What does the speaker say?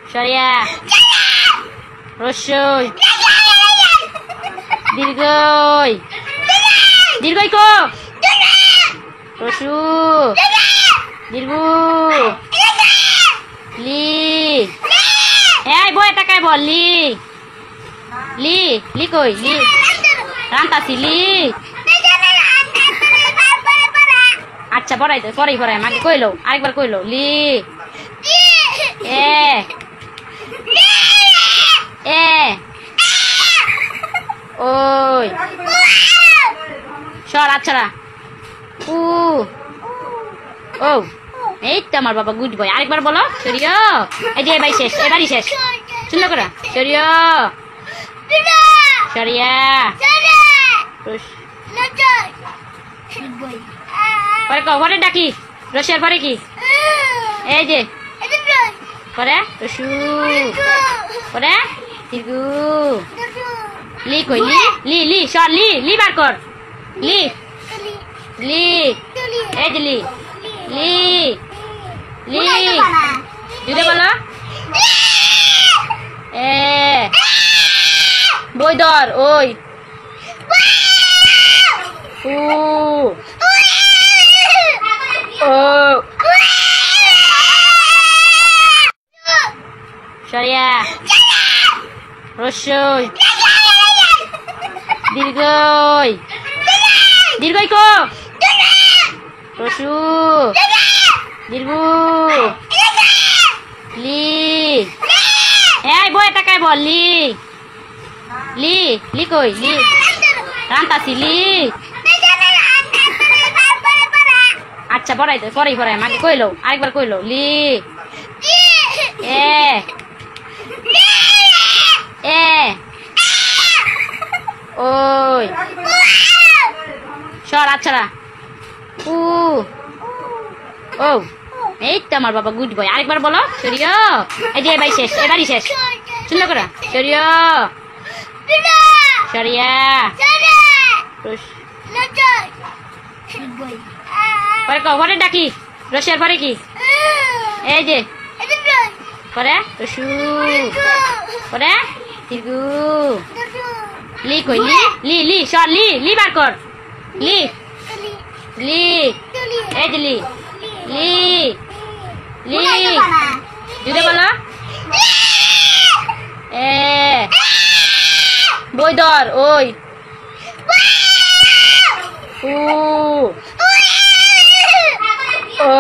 সরিয়া রস্যই দীর্ঘই দীর্ঘই কো রসু দীর্ঘ লি এই বই টাকায় বল লি লি লি কই লি রান্তাছি লি আচ্ছা পড়াই তো পড়াই মাকে কইলো আরেকবার কইলো লি এ এ ওই সর আচ্ছা উ ও এই তো আমার বাবা গুড বয় আরেকবার বলো সরিয়া এই যে এবারই শেষ শুনলো করা সরিয়া সরিয়া পরে পরে ডাকি রসিয়ার পরে কি এই যে পরে রসু পরে দীর্ঘ লি কই লি লি লি সর লি লি বার কর লি লি এই যে লি লি লি জুড়ে বলো এ বই ধর ওই উ ও সরিয়া রস্যই দীর্ঘই দীর্ঘই কো রসু দীর্ঘ লি এই বই টাকায় বল লি লি লি কই লি রান্তাছি লি আচ্ছা পড়াই তো পড়াই মাকে কইলো আরেকবার কইলো লি এ এ ওই সর আচ্ছা উ ও এই তো আমার বাবা গুড বয় আরেকবার বলো সরিয়া এই যে এবারই শেষ শুনলো করা সরিয়া সরিয়া পরে পরে ডাকি রসিয়ার পরে কি এই যে পরে রসু পরে দীর্ঘ লি কই লি লি লি সর লি লি বার কর লি লি এই যে লি লি লি জুড়ে বলো এ বই ধর ওই উ ও